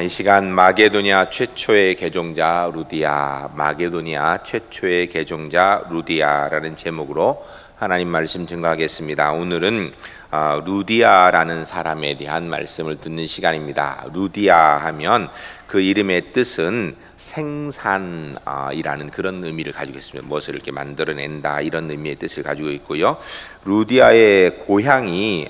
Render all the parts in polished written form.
이 시간 마게도니아 최초의 개종자 루디아, 마게도니아 최초의 개종자 루디아라는 제목으로 하나님 말씀 증거하겠습니다. 오늘은 루디아라는 사람에 대한 말씀을 듣는 시간입니다. 루디아 하면 그 이름의 뜻은 생산이라는 그런 의미를 가지고 있습니다. 무엇을 이렇게 만들어낸다 이런 의미의 뜻을 가지고 있고요. 루디아의 고향이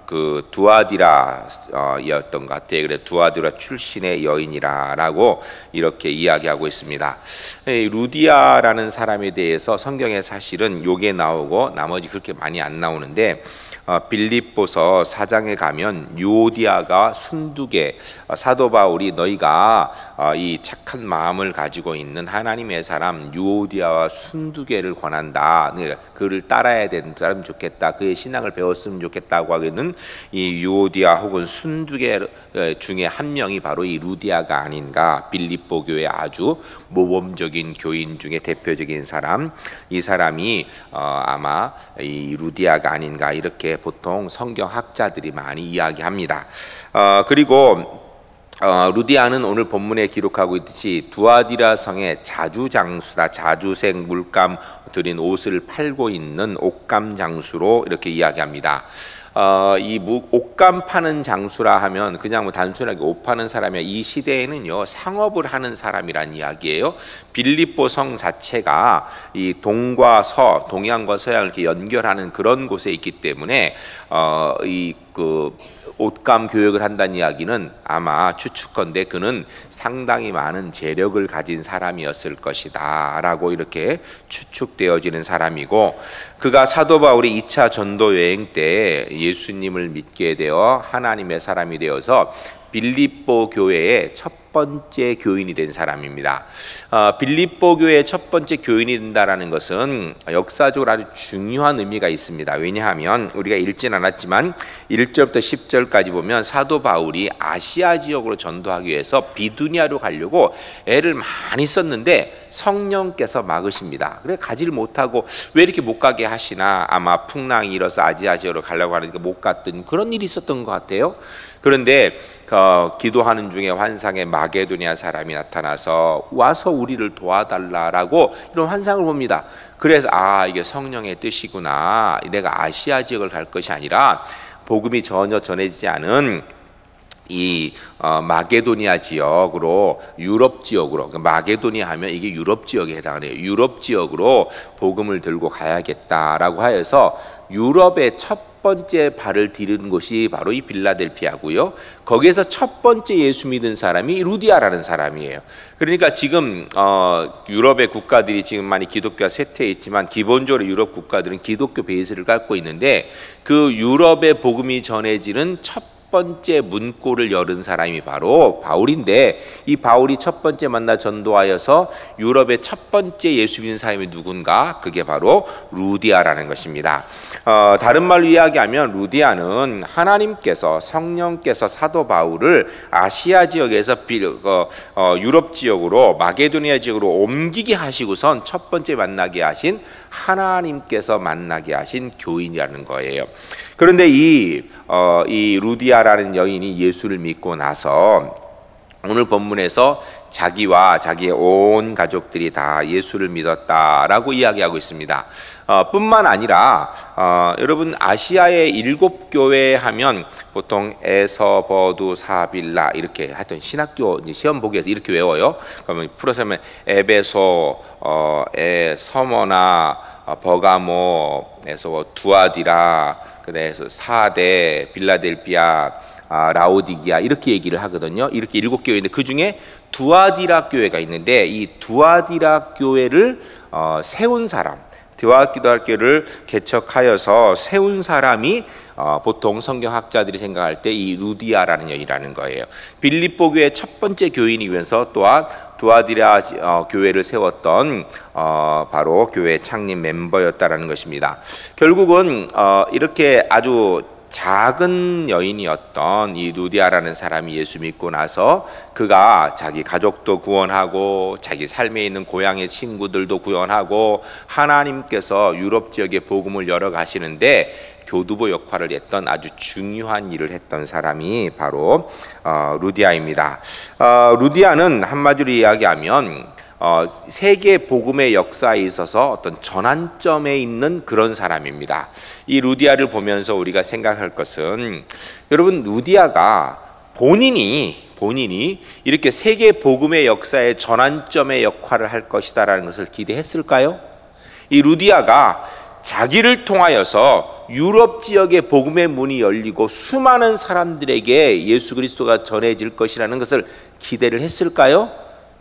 그 두아디라였던 것 같아요. 그래서 두아디라 출신의 여인이라고 이렇게 이야기하고 있습니다. 루디아라는 사람에 대해서 성경에 사실은 요게 나오고 나머지 그렇게 많이 안 나오는데 빌립보서 4장에 가면 유오디아가 순두개, 사도 바울이 너희가 이 착한 마음을 가지고 있는 하나님의 사람 유오디아와 순두개를 권한다. 그를 따라야 되는 사람 좋겠다. 그의 신앙을 배웠으면 좋겠다고 하기는 이 유오디아 혹은 순두개 중에 한 명이 바로 이 루디아가 아닌가. 빌립보 교회 아주 모범적인 교인 중에 대표적인 사람, 이 사람이 아마 이 루디아가 아닌가 이렇게 보통 성경학자들이 많이 이야기합니다. 그리고 루디아는 오늘 본문에 기록하고 있듯이 두아디라 성의 자주장수다. 자주색 물감 들인 옷을 팔고 있는 옷감 장수로 이렇게 이야기합니다. 이 옷감 파는 장수라 하면 그냥 뭐 단순하게 옷 파는 사람이야. 이 시대에는요 상업을 하는 사람이란 이야기예요. 빌립보 성 자체가 이 동과 서, 동양과 서양을 이렇게 연결하는 그런 곳에 있기 때문에 옷감 교육을 한다는 이야기는 아마 추측컨대 그는 상당히 많은 재력을 가진 사람이었을 것이다 라고 이렇게 추측되어지는 사람이고, 그가 사도 바울이 2차 전도 여행 때 예수님을 믿게 되어 하나님의 사람이 되어서 빌립보 교회의 첫 번째 교인이 된 사람입니다. 빌립보 교회의 첫 번째 교인이 된다라는 것은 역사적으로 아주 중요한 의미가 있습니다. 왜냐하면 우리가 읽진 않았지만 1절부터 10절까지 보면 사도 바울이 아시아 지역으로 전도하기 위해서 비두니아로 가려고 애를 많이 썼는데 성령께서 막으십니다. 그래 가지를 못하고 왜 이렇게 못 가게 하시나, 아마 풍랑이 일어서 아시아 지역으로 가려고 하니까 못 갔던 그런 일이 있었던 것 같아요. 그런데 기도하는 중에 환상에 마게도니아 사람이 나타나서 와서 우리를 도와달라라고 이런 환상을 봅니다. 그래서 이게 성령의 뜻이구나. 내가 아시아 지역을 갈 것이 아니라 복음이 전혀 전해지지 않은 이 마게도니아 지역으로, 유럽 지역으로, 마게도니아 하면 이게 유럽 지역에 해당해요. 유럽 지역으로 복음을 들고 가야겠다라고 하여서 유럽의 첫 번째 발을 디딘 곳이 바로 이 빌라델피아고요. 거기에서 첫 번째 예수 믿은 사람이 루디아라는 사람이에요. 그러니까 지금 유럽의 국가들이 지금 많이 기독교가 쇠퇴해 있지만 기본적으로 유럽 국가들은 기독교 베이스를 갖고 있는데, 그 유럽의 복음이 전해지는 첫 번째 문고를 열은 사람이 바로 바울인데, 이 바울이 첫 번째 만나 전도하여서 유럽의 첫 번째 예수 믿는 사람이 누군가? 그게 바로 루디아라는 것입니다. 다른 말로 이야기하면 루디아는 하나님께서, 성령께서 사도 바울을 아시아 지역에서 유럽 지역으로, 마게도니아 지역으로 옮기게 하시고선 첫 번째 만나게 하신, 하나님께서 만나게 하신 교인이라는 거예요. 그런데 이 루디아라는 여인이 예수를 믿고 나서 오늘 본문에서 자기와 자기의 온 가족들이 다 예수를 믿었다라고 이야기하고 있습니다. 뿐만 아니라 여러분, 아시아의 7교회 하면 보통 에서, 버두, 사빌라 이렇게 하여튼 신학교 시험 보기에서 이렇게 외워요. 그러면 풀어서 하면 에베소, 서머나, 버가모에서 두아디라, 그래서 사대, 빌라델피아, 라오디기아 이렇게 얘기를 하거든요. 이렇게 7교회인데 그 중에 두아디라 교회가 있는데, 이 두아디라 교회를 세운 사람, 두아디라 교회를 개척하여서 세운 사람이 보통 성경학자들이 생각할 때 이 루디아라는 여인이라는 거예요. 빌립보 교회 첫 번째 교인이면서 또한 두아디라 교회를 세웠던 바로 교회 창립 멤버였다라는 것입니다. 결국은 이렇게 아주 작은 여인이었던 이 루디아라는 사람이 예수 믿고 나서 그가 자기 가족도 구원하고 자기 삶에 있는 고향의 친구들도 구원하고 하나님께서 유럽 지역에 복음을 열어 가시는데 교두보 역할을 했던 아주 중요한 일을 했던 사람이 바로 루디아입니다. 루디아는 한마디로 이야기하면 세계 복음의 역사에 있어서 어떤 전환점에 있는 그런 사람입니다. 이 루디아를 보면서 우리가 생각할 것은, 여러분, 루디아가 본인이 이렇게 세계 복음의 역사의 전환점의 역할을 할 것이다라는 것을 기대했을까요? 이 루디아가 자기를 통하여서 유럽 지역의 복음의 문이 열리고 수많은 사람들에게 예수 그리스도가 전해질 것이라는 것을 기대를 했을까요?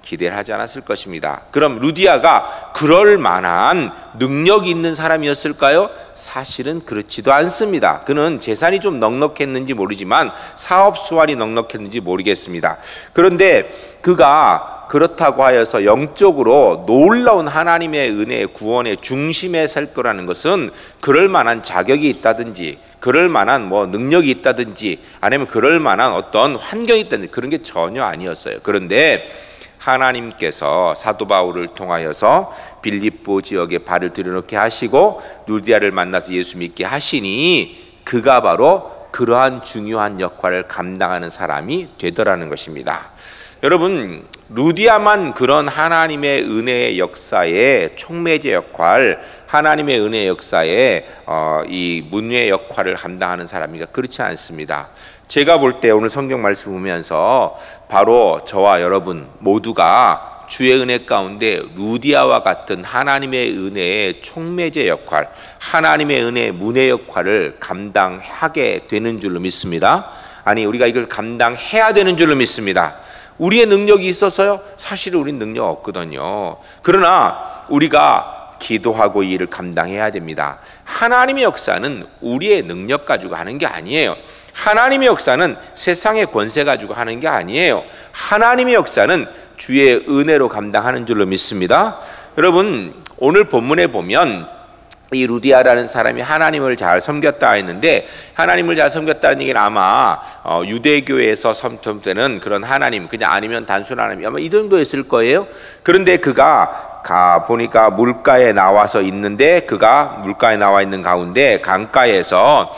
기대를 하지 않았을 것입니다. 그럼 루디아가 그럴 만한 능력이 있는 사람이었을까요? 사실은 그렇지도 않습니다. 그는 재산이 좀 넉넉했는지 모르지만 사업 수완이 넉넉했는지 모르겠습니다. 그런데 그가 그렇다고 하여서 영적으로 놀라운 하나님의 은혜의 구원의 중심에 설 거라는 것은 그럴 만한 자격이 있다든지 그럴 만한 능력이 있다든지 아니면 그럴 만한 어떤 환경이 있다든지 그런 게 전혀 아니었어요. 그런데 하나님께서 사도 바울을 통하여서 빌립보 지역에 발을 들여놓게 하시고 루디아를 만나서 예수 믿게 하시니 그가 바로 그러한 중요한 역할을 감당하는 사람이 되더라는 것입니다. 여러분, 루디아만 그런 하나님의 은혜의 역사의 촉매제 역할, 하나님의 은혜의 역사의 이 문외 역할을 감당하는 사람이가 그렇지 않습니다. 제가 볼 때 오늘 성경 말씀 보면서 바로 저와 여러분 모두가 주의 은혜 가운데 루디아와 같은 하나님의 은혜의 촉매제 역할, 하나님의 은혜의 문외 역할을 감당하게 되는 줄로 믿습니다. 아니, 우리가 이걸 감당해야 되는 줄로 믿습니다. 우리의 능력이 있어서요? 사실은 우리는 능력 없거든요. 그러나 우리가 기도하고 이 일을 감당해야 됩니다. 하나님의 역사는 우리의 능력 가지고 하는 게 아니에요. 하나님의 역사는 세상의 권세 가지고 하는 게 아니에요. 하나님의 역사는 주의 은혜로 감당하는 줄로 믿습니다. 여러분, 오늘 본문에 보면 이 루디아라는 사람이 하나님을 잘 섬겼다 했는데, 하나님을 잘 섬겼다는 얘기는 아마 유대교에서 섬기는 그런 하나님, 그냥 아니면 단순 하나님, 아마 이 정도였을 거예요. 그런데 그가 보니까 물가에 나와서 있는데, 그가 물가에 나와 있는 가운데 강가에서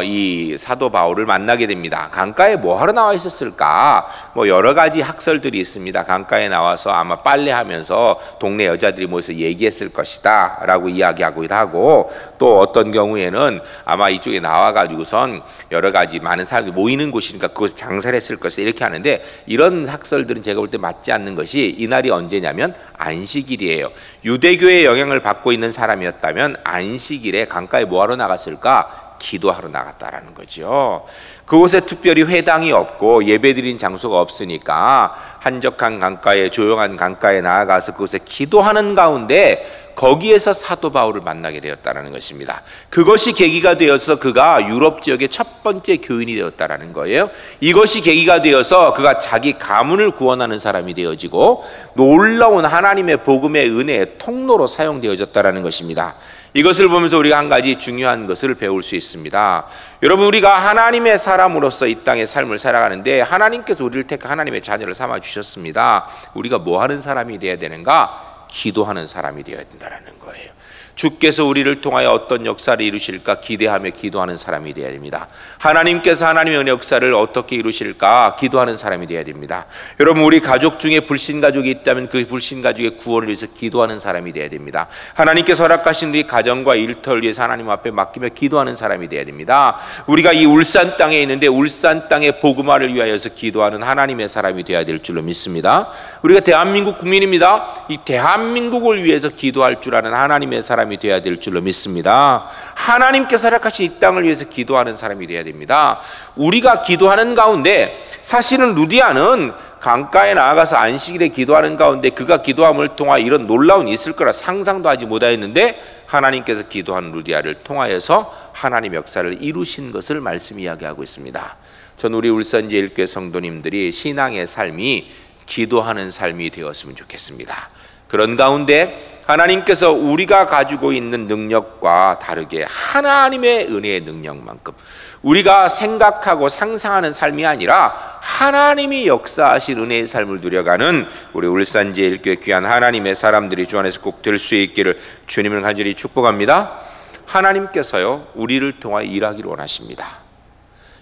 이 사도 바울을 만나게 됩니다. 강가에 뭐 하러 나와 있었을까? 여러 가지 학설들이 있습니다. 강가에 나와서 아마 빨래하면서 동네 여자들이 모여서 얘기했을 것이다 라고 이야기하기도 하고, 또 어떤 경우에는 아마 이쪽에 나와가지고선 여러 가지 많은 사람들이 모이는 곳이니까 그곳에 장사를 했을 것이다 이렇게 하는데, 이런 학설들은 제가 볼 때 맞지 않는 것이, 이날이 언제냐면 안식일이에요. 유대교의 영향을 받고 있는 사람이었다면 안식일에 강가에 뭐 하러 나갔을까? 기도하러 나갔다라는 거죠. 그곳에 특별히 회당이 없고 예배드린 장소가 없으니까 한적한 강가에, 조용한 강가에 나아가서 그곳에 기도하는 가운데 거기에서 사도 바울을 만나게 되었다는 것입니다. 그것이 계기가 되어서 그가 유럽 지역의 첫 번째 교인이 되었다는 거예요. 이것이 계기가 되어서 그가 자기 가문을 구원하는 사람이 되어지고 놀라운 하나님의 복음의 은혜의 통로로 사용되어졌다는 것입니다. 이것을 보면서 우리가 한 가지 중요한 것을 배울 수 있습니다. 여러분, 우리가 하나님의 사람으로서 이 땅의 삶을 살아가는데 하나님께서 우리를 택해 하나님의 자녀를 삼아 주셨습니다. 우리가 뭐 하는 사람이 되어야 되는가? 기도하는 사람이 되어야 된다는 거예요. 주께서 우리를 통하여 어떤 역사를 이루실까 기대하며 기도하는 사람이 되어야 됩니다. 하나님께서 하나님의 은혜 역사를 어떻게 이루실까 기도하는 사람이 되어야 됩니다. 여러분, 우리 가족 중에 불신 가족이 있다면 그 불신 가족의 구원을 위해서 기도하는 사람이 되어야 됩니다. 하나님께서 허락하신 우리 가정과 일터를 위해서 하나님 앞에 맡기며 기도하는 사람이 되어야 됩니다. 우리가 이 울산 땅에 있는데 울산 땅의 복음화를 위하여서 기도하는 하나님의 사람이 되어야 될 줄로 믿습니다. 우리가 대한민국 국민입니다. 이 대한민국을 위해서 기도할 줄 아는 하나님의 사람이 되어야 될 줄로 믿습니다. 하나님께서 허락하신 이 땅을 위해서 기도하는 사람이 되어야 됩니다. 우리가 기도하는 가운데 사실은 루디아는 강가에 나아가서 안식일에 기도하는 가운데 그가 기도함을 통하 이런 놀라운 일이 있을 거라 상상도 하지 못하였는데, 하나님께서 기도한 루디아를 통하여서 하나님의 역사를 이루신 것을 말씀 이야기하고 있습니다. 전 우리 울산제일교회 성도님들이 신앙의 삶이 기도하는 삶이 되었으면 좋겠습니다. 그런 가운데 하나님께서 우리가 가지고 있는 능력과 다르게 하나님의 은혜의 능력만큼 우리가 생각하고 상상하는 삶이 아니라 하나님이 역사하신 은혜의 삶을 누려가는 우리 울산제일교회 귀한 하나님의 사람들이 주 안에서 꼭 될 수 있기를 주님을 간절히 축복합니다. 하나님께서요 우리를 통하여 일하기를 원하십니다.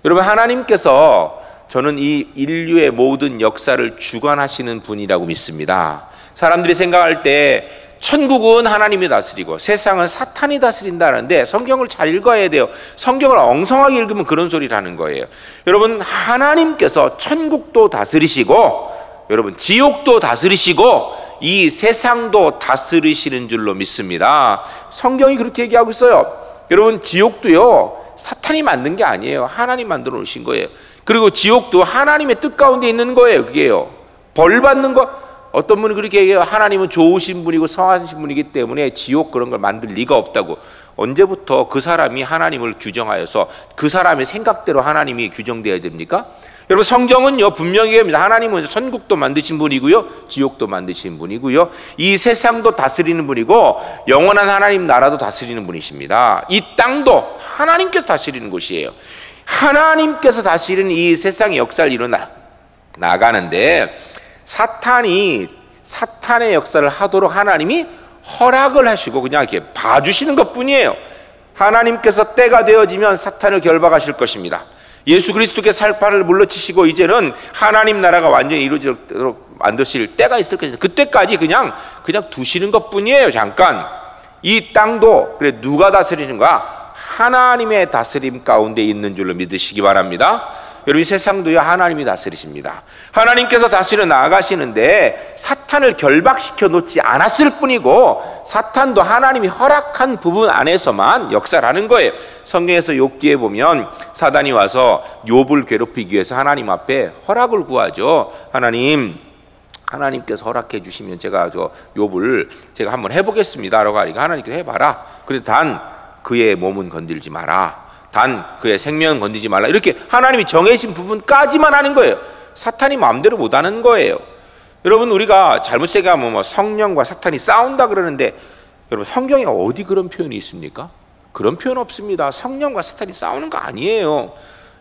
여러분, 하나님께서 저는 이 인류의 모든 역사를 주관하시는 분이라고 믿습니다. 사람들이 생각할 때 천국은 하나님이 다스리고 세상은 사탄이 다스린다는데 성경을 잘 읽어야 돼요. 성경을 엉성하게 읽으면 그런 소리를 하는 거예요. 여러분, 하나님께서 천국도 다스리시고 여러분 지옥도 다스리시고 이 세상도 다스리시는 줄로 믿습니다. 성경이 그렇게 얘기하고 있어요. 여러분, 지옥도요 사탄이 만든 게 아니에요. 하나님 만들어 놓으신 거예요. 그리고 지옥도 하나님의 뜻 가운데 있는 거예요. 그게요, 벌 받는 거. 어떤 분이 그렇게 얘기해요. 하나님은 좋으신 분이고 성하신 분이기 때문에 지옥 그런 걸 만들 리가 없다고. 언제부터 그 사람이 하나님을 규정하여서 그 사람의 생각대로 하나님이 규정되어야 됩니까? 여러분, 성경은요 분명히 얘기합니다. 하나님은 천국도 만드신 분이고요 지옥도 만드신 분이고요 이 세상도 다스리는 분이고 영원한 하나님 나라도 다스리는 분이십니다. 이 땅도 하나님께서 다스리는 곳이에요. 하나님께서 다스리는 이 세상의 역사를 이뤄 나가는데 사탄의 역사를 하도록 하나님이 허락을 하시고 그냥 이렇게 봐주시는 것 뿐이에요. 하나님께서 때가 되어지면 사탄을 결박하실 것입니다. 예수 그리스도께서 살판을 물러치시고 이제는 하나님 나라가 완전히 이루어지도록 만드실 때가 있을 것입니다. 그때까지 그냥 두시는 것 뿐이에요. 잠깐. 이 땅도 그래 누가 다스리는가? 하나님의 다스림 가운데 있는 줄로 믿으시기 바랍니다. 여러분, 이 세상도요 하나님이 다스리십니다. 하나님께서 다스려 나아가시는데 사탄을 결박시켜 놓지 않았을 뿐이고 사탄도 하나님이 허락한 부분 안에서만 역사를 하는 거예요. 성경에서 욥기에 보면 사단이 와서 욥을 괴롭히기 위해서 하나님 앞에 허락을 구하죠. 하나님께서 허락해 주시면 제가 욥을 제가 한번 해보겠습니다 라고 하니까 하나님께서 해봐라. 근데 단 그의 몸은 건들지 마라. 단 그의 생명은 건드리지 말라. 이렇게 하나님이 정해진 부분까지만 하는 거예요. 사탄이 마음대로 못하는 거예요. 여러분, 우리가 잘못 생각하면 성령과 사탄이 싸운다 그러는데 여러분, 성경에 어디 그런 표현이 있습니까? 그런 표현 없습니다. 성령과 사탄이 싸우는 거 아니에요.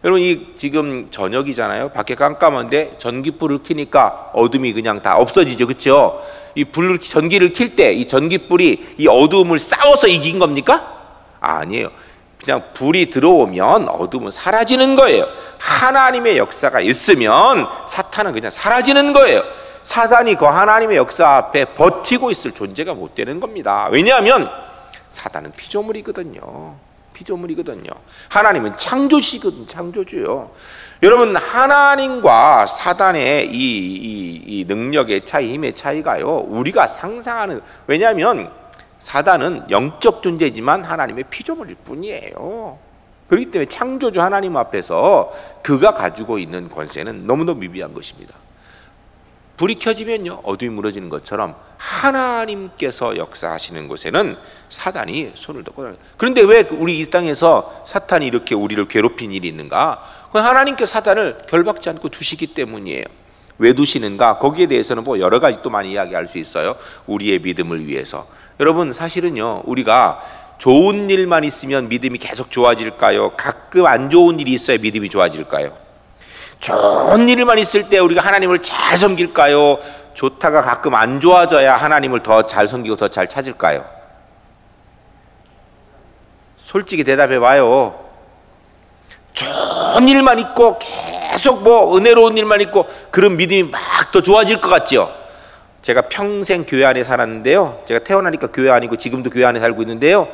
여러분, 지금 저녁이잖아요. 밖에 깜깜한데 전기불을 켜니까 어둠이 그냥 다 없어지죠. 그렇죠? 이 전기를 켤 때 이 전기불이 이 어둠을 싸워서 이긴 겁니까? 아니에요. 그냥 불이 들어오면 어둠은 사라지는 거예요. 하나님의 역사가 있으면 사탄은 그냥 사라지는 거예요. 사단이 그 하나님의 역사 앞에 버티고 있을 존재가 못 되는 겁니다. 왜냐하면 사단은 피조물이거든요. 하나님은 창조시거든요. 창조주요. 여러분, 하나님과 사단의 이 능력의 차이, 힘의 차이가요 우리가 상상하는, 왜냐하면 사단은 영적 존재지만 하나님의 피조물일 뿐이에요. 그렇기 때문에 창조주 하나님 앞에서 그가 가지고 있는 권세는 너무너무 미비한 것입니다. 불이 켜지면요 어둠이 무너지는 것처럼 하나님께서 역사하시는 곳에는 사단이 손을 덮고. 그런데 왜 우리 이 땅에서 사탄이 이렇게 우리를 괴롭힌 일이 있는가? 그건 하나님께서 사단을 결박지 않고 두시기 때문이에요. 왜 두시는가? 거기에 대해서는 뭐 여러 가지 또 많이 이야기할 수 있어요. 우리의 믿음을 위해서. 여러분, 사실은요 우리가 좋은 일만 있으면 믿음이 계속 좋아질까요? 가끔 안 좋은 일이 있어야 믿음이 좋아질까요? 좋은 일만 있을 때 우리가 하나님을 잘 섬길까요? 좋다가 가끔 안 좋아져야 하나님을 더 잘 섬기고 더 잘 찾을까요? 솔직히 대답해 봐요. 좋은 일만 있고 계속 뭐 은혜로운 일만 있고 그런 믿음이 막 더 좋아질 것 같죠? 제가 평생 교회 안에 살았는데요, 제가 태어나니까 교회 아니고 지금도 교회 안에 살고 있는데요,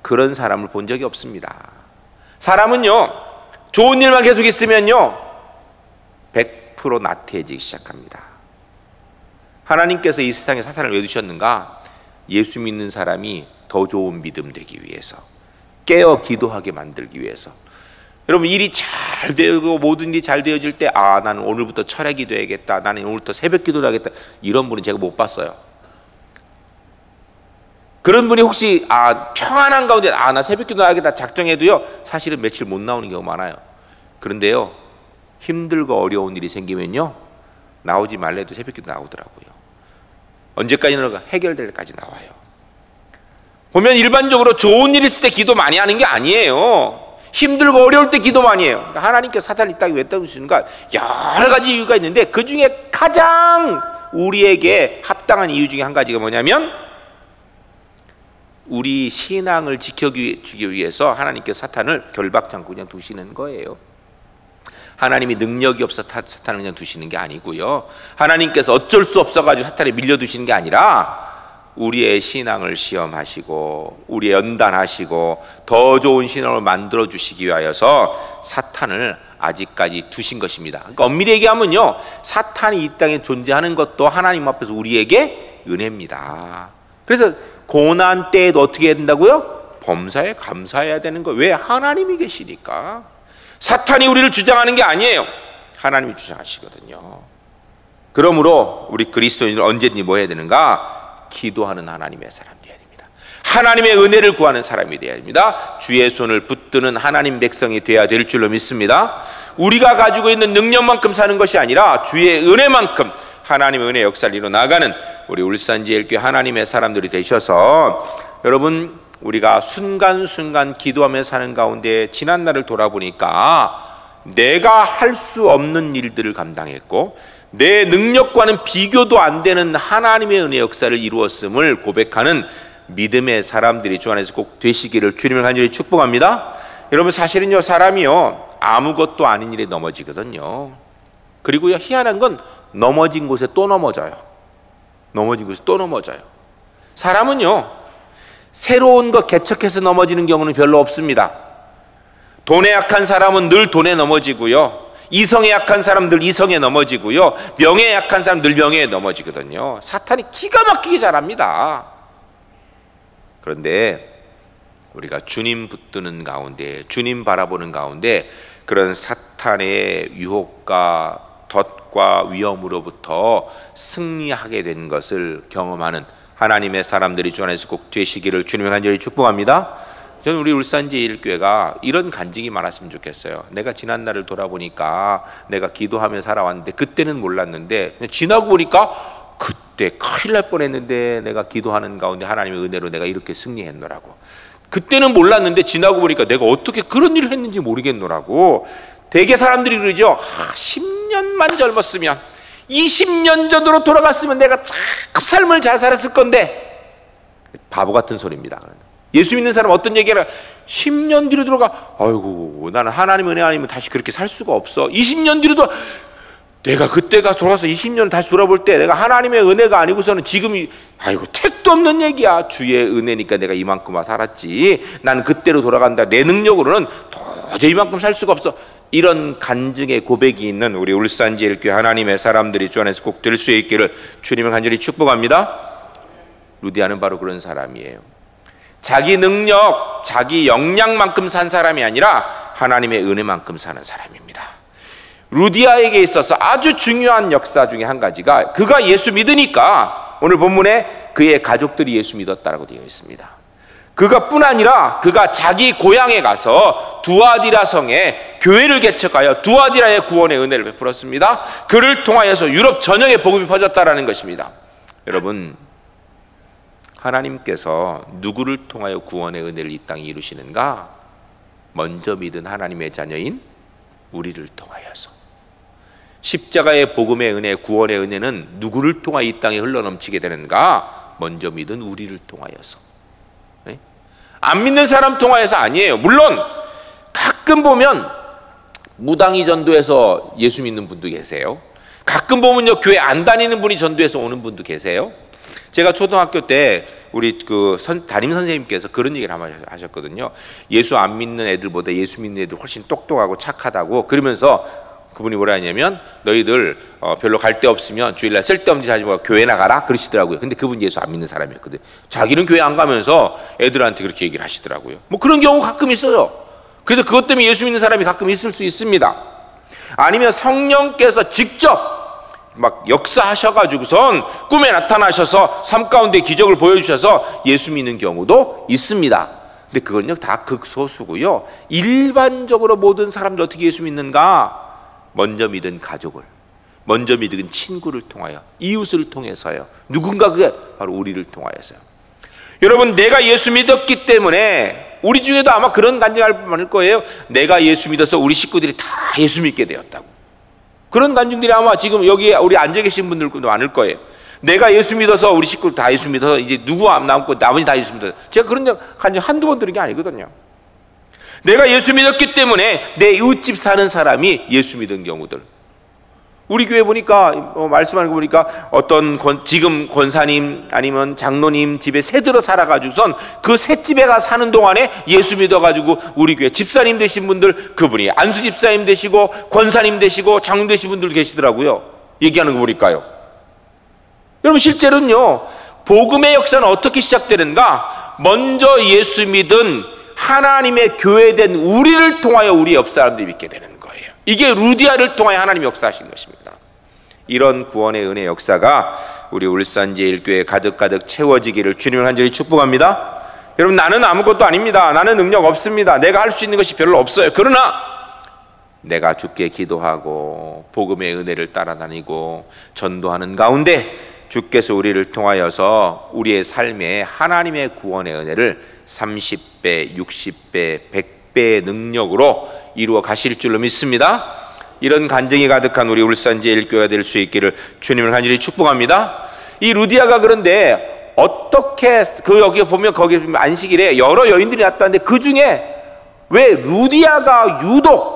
그런 사람을 본 적이 없습니다. 사람은요 좋은 일만 계속 있으면요 100% 나태해지기 시작합니다. 하나님께서 이 세상에 사탄을 왜 두셨는가? 예수 믿는 사람이 더 좋은 믿음 되기 위해서, 깨어 기도하게 만들기 위해서. 여러분, 일이 잘 되고 모든 일이 잘 되어질 때 나는 오늘부터 철야 기도해야겠다, 나는 오늘부터 새벽 기도를 하겠다, 이런 분은 제가 못 봤어요. 그런 분이 혹시 평안한 가운데 나 새벽 기도 하겠다 작정해도요 사실은 며칠 못 나오는 경우가 많아요. 그런데요 힘들고 어려운 일이 생기면요 나오지 말래도 새벽 기도 나오더라고요. 언제까지나 해결될 때까지 나와요. 보면 일반적으로 좋은 일 있을 때 기도 많이 하는 게 아니에요. 힘들고 어려울 때 기도 많이 해요. 그러니까 하나님께서 사탄을 이 땅에 왜 떠주시는가? 여러 가지 이유가 있는데 그 중에 가장 우리에게 합당한 이유 중에 한 가지가 뭐냐면 우리 신앙을 지켜주기 위해서 하나님께서 사탄을 결박지 않고 그냥 두시는 거예요. 하나님이 능력이 없어 사탄을 그냥 두시는 게 아니고요. 하나님께서 어쩔 수 없어가지고 사탄에 밀려두시는 게 아니라 우리의 신앙을 시험하시고 우리의 연단하시고 더 좋은 신앙을 만들어 주시기 위하여서 사탄을 아직까지 두신 것입니다. 그러니까 엄밀히 얘기하면요, 사탄이 이 땅에 존재하는 것도 하나님 앞에서 우리에게 은혜입니다. 그래서 고난 때에도 어떻게 해야 된다고요? 범사에 감사해야 되는 거예요. 왜? 하나님이 계시니까. 사탄이 우리를 주장하는 게 아니에요. 하나님이 주장하시거든요. 그러므로 우리 그리스도인은 언제든지 뭐 해야 되는가? 기도하는 하나님의 사람 되어야 됩니다. 하나님의 은혜를 구하는 사람이 되어야 됩니다. 주의 손을 붙드는 하나님 백성이 되어야 될 줄로 믿습니다. 우리가 가지고 있는 능력만큼 사는 것이 아니라 주의 은혜만큼 하나님의 은혜 역사를 이뤄나가는 우리 울산제일교회 하나님의 사람들이 되셔서, 여러분, 우리가 순간순간 기도하며 사는 가운데 지난날을 돌아보니까 내가 할 수 없는 일들을 감당했고 내 능력과는 비교도 안 되는 하나님의 은혜 역사를 이루었음을 고백하는 믿음의 사람들이 주 안에서 꼭 되시기를 주님을 간절히 축복합니다. 여러분, 사실은요, 사람이요 아무것도 아닌 일에 넘어지거든요. 그리고요, 희한한 건 넘어진 곳에 또 넘어져요. 넘어진 곳에 또 넘어져요. 사람은요, 새로운 거 개척해서 넘어지는 경우는 별로 없습니다. 돈에 약한 사람은 늘 돈에 넘어지고요, 이성에 약한 사람들 이성에 넘어지고요, 명예에 약한 사람들 명예에 넘어지거든요. 사탄이 기가 막히게 잘합니다. 그런데 우리가 주님 붙드는 가운데, 주님 바라보는 가운데 그런 사탄의 유혹과 덫과 위험으로부터 승리하게 된 것을 경험하는 하나님의 사람들이 주 안에서 꼭 되시기를 주님의 간절히 축복합니다. 저는 우리 울산제일교회가 이런 간증이 많았으면 좋겠어요. 내가 지난날을 돌아보니까 내가 기도하며 살아왔는데 그때는 몰랐는데 지나고 보니까 그때 큰일 날 뻔했는데 내가 기도하는 가운데 하나님의 은혜로 내가 이렇게 승리했노라고. 그때는 몰랐는데 지나고 보니까 내가 어떻게 그런 일을 했는지 모르겠노라고. 대개 사람들이 그러죠. 10년만 젊었으면, 20년 전으로 돌아갔으면 내가 참 삶을 잘 살았을 건데. 바보 같은 소리입니다. 예수 믿는 사람 어떤 얘기를 10년 뒤로 들어가, 아이고 나는 하나님 은혜 아니면 다시 그렇게 살 수가 없어. 20년 뒤로도 내가 그때가 돌아가서 20년 다시 돌아볼 때 내가 하나님의 은혜가 아니고서는 지금이, 아이고 택도 없는 얘기야. 주의 은혜니까 내가 이만큼 살았지. 난 그때로 돌아간다. 내 능력으로는 도저히 이만큼 살 수가 없어. 이런 간증의 고백이 있는 우리 울산제일교회 하나님의 사람들이 주 안에서 꼭 될 수 있기를 주님을 간절히 축복합니다. 루디아는 바로 그런 사람이에요. 자기 능력, 자기 역량만큼 산 사람이 아니라 하나님의 은혜만큼 사는 사람입니다. 루디아에게 있어서 아주 중요한 역사 중에 한 가지가, 그가 예수 믿으니까 오늘 본문에 그의 가족들이 예수 믿었다라고 되어 있습니다. 그가 뿐 아니라 그가 자기 고향에 가서 두아디라 성에 교회를 개척하여 두아디라의 구원의 은혜를 베풀었습니다. 그를 통하여서 유럽 전역에 복음이 퍼졌다라는 것입니다. 여러분, 하나님께서 누구를 통하여 구원의 은혜를 이 땅에 이루시는가? 먼저 믿은 하나님의 자녀인 우리를 통하여서. 십자가의 복음의 은혜, 구원의 은혜는 누구를 통하여 이 땅에 흘러넘치게 되는가? 먼저 믿은 우리를 통하여서. 네? 안 믿는 사람 통하여서 아니에요. 물론 가끔 보면 무당이 전도해서 예수 믿는 분도 계세요. 가끔 보면요, 교회 안 다니는 분이 전도해서 오는 분도 계세요. 제가 초등학교 때 우리 담임 선생님께서 그런 얘기를 한번 하셨거든요. 예수 안 믿는 애들보다 예수 믿는 애들 훨씬 똑똑하고 착하다고. 그러면서 그분이 뭐라 하냐면, 너희들 별로 갈 데 없으면 주일날 쓸데없는 짓 하지 말고 교회 나가라 그러시더라고요. 근데 그분 예수 안 믿는 사람이었거든요. 자기는 교회 안 가면서 애들한테 그렇게 얘기를 하시더라고요. 뭐 그런 경우 가끔 있어요. 그래서 그것 때문에 예수 믿는 사람이 가끔 있을 수 있습니다. 아니면 성령께서 직접 막 역사하셔가지고선 꿈에 나타나셔서 삶 가운데 기적을 보여주셔서 예수 믿는 경우도 있습니다. 근데 그건요 다 극소수고요. 일반적으로 모든 사람들 어떻게 예수 믿는가? 먼저 믿은 가족을, 먼저 믿은 친구를 통하여, 이웃을 통해서요. 누군가, 그게 바로 우리를 통하여서요. 여러분, 내가 예수 믿었기 때문에, 우리 중에도 아마 그런 간증할 분 많을 거예요. 내가 예수 믿어서 우리 식구들이 다 예수 믿게 되었다고. 그런 간증들이 아마 지금 여기에 우리 앉아 계신 분들도 많을 거예요. 내가 예수 믿어서 우리 식구들 다 예수 믿어서 이제 누구 안 남고 나머지 다 예수 믿어서, 제가 그런 적 한두 번 들은 게 아니거든요. 내가 예수 믿었기 때문에 내 이웃집 사는 사람이 예수 믿은 경우들. 우리 교회 보니까 말씀하는 거 보니까 어떤 지금 권사님 아니면 장로님 집에 새 들어 살아가지고선 그 새 집에 가 사는 동안에 예수 믿어가지고 우리 교회 집사님 되신 분들, 그분이 안수 집사님 되시고 권사님 되시고 장로 되신 분들 계시더라고요. 얘기하는 거 보니까요. 여러분, 실제로는요, 복음의 역사는 어떻게 시작되는가? 먼저 예수 믿은 하나님의 교회된 우리를 통하여 우리 옆 사람들이 믿게 되는 거예요. 이게 루디아를 통하여 하나님이 역사하신 것입니다. 이런 구원의 은혜 역사가 우리 울산제일교회 가득가득 채워지기를 주님을 간절히 축복합니다. 여러분, 나는 아무것도 아닙니다. 나는 능력 없습니다. 내가 할 수 있는 것이 별로 없어요. 그러나 내가 주께 기도하고 복음의 은혜를 따라다니고 전도하는 가운데 주께서 우리를 통하여서 우리의 삶에 하나님의 구원의 은혜를 30배, 60배, 100배의 능력으로 이루어 가실 줄로 믿습니다. 이런 간증이 가득한 우리 울산제일교회가 될 수 있기를 주님을 간절히 축복합니다. 이 루디아가 그런데 어떻게 여기 보면 거기 안식일에 여러 여인들이 왔다는데 그 중에 왜 루디아가 유독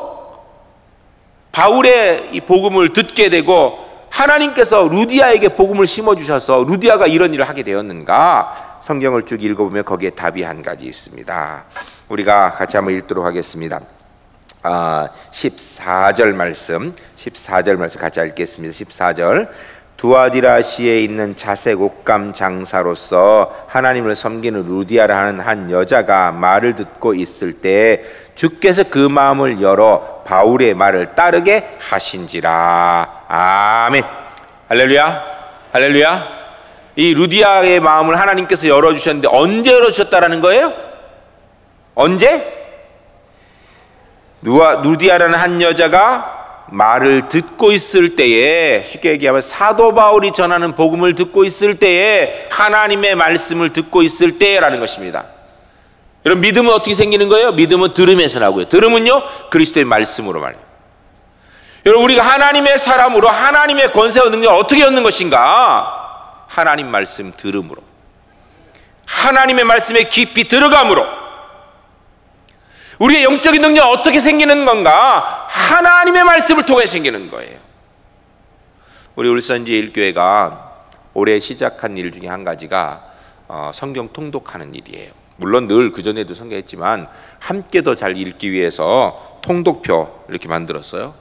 바울의 이 복음을 듣게 되고 하나님께서 루디아에게 복음을 심어주셔서 루디아가 이런 일을 하게 되었는가? 성경을 쭉 읽어보면 거기에 답이 한 가지 있습니다. 우리가 같이 한번 읽도록 하겠습니다. 14절 말씀 같이 읽겠습니다. 14절. 두아디라시에 있는 자색 옷감 장사로서 하나님을 섬기는 루디아라는 한 여자가 말을 듣고 있을 때 주께서 그 마음을 열어 바울의 말을 따르게 하신지라. 아멘. 할렐루야, 할렐루야. 이 루디아의 마음을 하나님께서 열어주셨는데 언제 열어주셨다라는 거예요? 언제? 루디아라는 한 여자가 말을 듣고 있을 때에, 쉽게 얘기하면 사도 바울이 전하는 복음을 듣고 있을 때에, 하나님의 말씀을 듣고 있을 때라는 것입니다. 여러분, 믿음은 어떻게 생기는 거예요? 믿음은 들음에서 나고요. 들음은요, 그리스도의 말씀으로 말해요. 여러분, 우리가 하나님의 사람으로 하나님의 권세와 능력을 어떻게 얻는 것인가? 하나님 말씀 들음으로, 하나님의 말씀에 깊이 들어감으로. 우리의 영적인 능력은 어떻게 생기는 건가? 하나님의 말씀을 통해 생기는 거예요. 우리 울산제일교회가 올해 시작한 일 중에 한 가지가 성경 통독하는 일이에요. 물론 늘 그전에도 성경했지만 함께 더 잘 읽기 위해서 통독표 이렇게 만들었어요.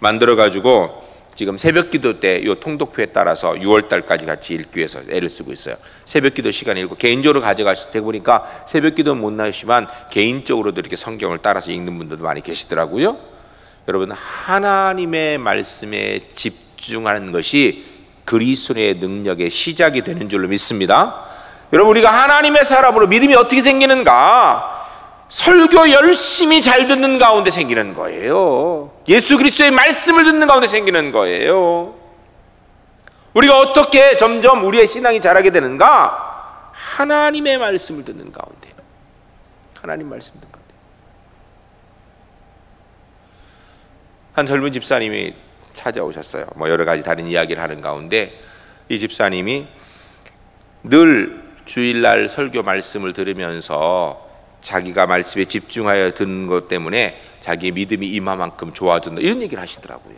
만들어가지고 지금 새벽기도 때 이 통독표에 따라서 6월달까지 같이 읽기 위해서 애를 쓰고 있어요. 새벽기도 시간 읽고 개인적으로 가져가실 때 보니까 새벽기도는 못 나시지만 개인적으로도 이렇게 성경을 따라서 읽는 분들도 많이 계시더라고요. 여러분, 하나님의 말씀에 집중하는 것이 그리스도의 능력의 시작이 되는 줄로 믿습니다. 여러분, 우리가 하나님의 사람으로 믿음이 어떻게 생기는가? 설교 열심히 잘 듣는 가운데 생기는 거예요. 예수 그리스도의 말씀을 듣는 가운데 생기는 거예요. 우리가 어떻게 점점 우리의 신앙이 자라게 되는가? 하나님의 말씀을 듣는 가운데. 하나님 말씀 듣는 가운데. 한 젊은 집사님이 찾아오셨어요. 여러 가지 다른 이야기를 하는 가운데 이 집사님이 늘 주일날 설교 말씀을 들으면서 자기가 말씀에 집중하여 듣는 것 때문에 자기의 믿음이 이마만큼 좋아진다, 이런 얘기를 하시더라고요.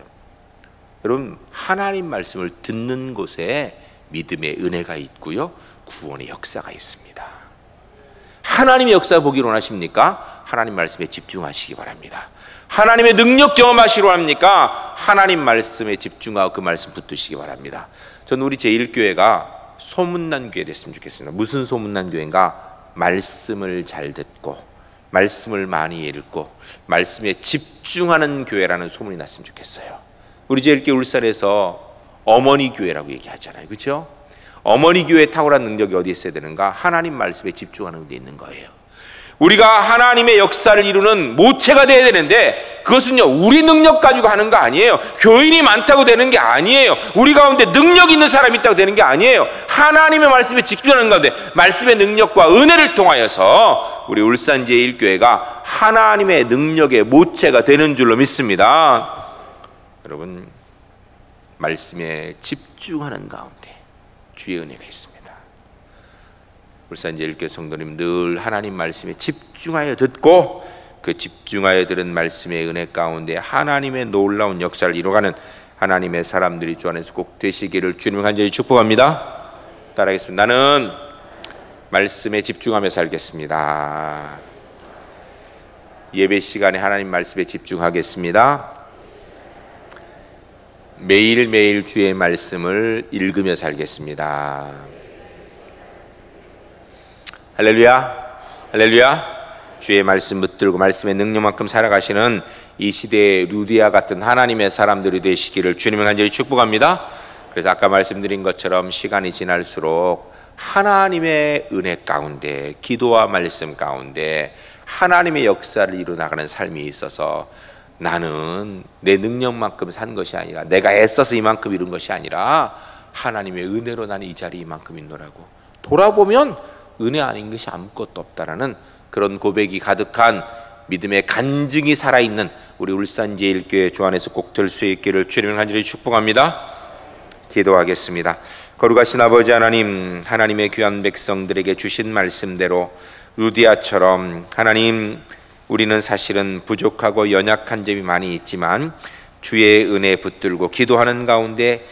여러분, 하나님 말씀을 듣는 곳에 믿음의 은혜가 있고요, 구원의 역사가 있습니다. 하나님의 역사 보기를 원하십니까? 하나님 말씀에 집중하시기 바랍니다. 하나님의 능력 경험하시기로 합니까? 하나님 말씀에 집중하고 그 말씀 붙드시기 바랍니다. 저는 우리 제1교회가 소문난 교회 됐으면 좋겠습니다. 무슨 소문난 교회인가? 말씀을 잘 듣고 말씀을 많이 읽고 말씀에 집중하는 교회라는 소문이 났으면 좋겠어요. 우리 제1교회 울산에서 어머니 교회라고 얘기하잖아요, 그렇죠? 어머니 교회에 탁월한 능력이 어디 있어야 되는가? 하나님 말씀에 집중하는 데 있는 거예요. 우리가 하나님의 역사를 이루는 모체가 되어야 되는데 그것은요, 우리 능력 가지고 하는 거 아니에요. 교인이 많다고 되는 게 아니에요. 우리 가운데 능력 있는 사람이 있다고 되는 게 아니에요. 하나님의 말씀에 집중하는 가운데 말씀의 능력과 은혜를 통하여서 우리 울산제일교회가 하나님의 능력의 모체가 되는 줄로 믿습니다. 여러분, 말씀에 집중하는 가운데 주의 은혜가 있습니다. 울산제일교회 성도님 늘 하나님 말씀에 집중하여 듣고 그 집중하여 들은 말씀의 은혜 가운데 하나님의 놀라운 역사를 이루어가는 하나님의 사람들이 주 안에서 꼭 되시기를 주님을 간절히 축복합니다. 따라하겠습니다. 나는 말씀에 집중하며 살겠습니다. 예배 시간에 하나님 말씀에 집중하겠습니다. 매일매일 주의 말씀을 읽으며 살겠습니다. 할렐루야, 할렐루야. 주의 말씀 붙들고 말씀의 능력만큼 살아가시는 이 시대의 루디아 같은 하나님의 사람들이 되시기를 주님을 간절히 축복합니다. 그래서 아까 말씀드린 것처럼 시간이 지날수록 하나님의 은혜 가운데, 기도와 말씀 가운데 하나님의 역사를 이루어나가는 삶이 있어서 나는 내 능력만큼 산 것이 아니라, 내가 애써서 이만큼 이룬 것이 아니라 하나님의 은혜로 나는 이 자리에 이만큼 있노라고 돌아보면 은혜 아닌 것이 아무것도 없다라는 그런 고백이 가득한 믿음의 간증이 살아있는 우리 울산제일교회 주 안에서 꼭 될 수 있기를 주님을 간절히 축복합니다. 기도하겠습니다. 거룩하신 아버지 하나님, 하나님의 귀한 백성들에게 주신 말씀대로 루디아처럼 하나님, 우리는 사실은 부족하고 연약한 점이 많이 있지만 주의 은혜 붙들고 기도하는 가운데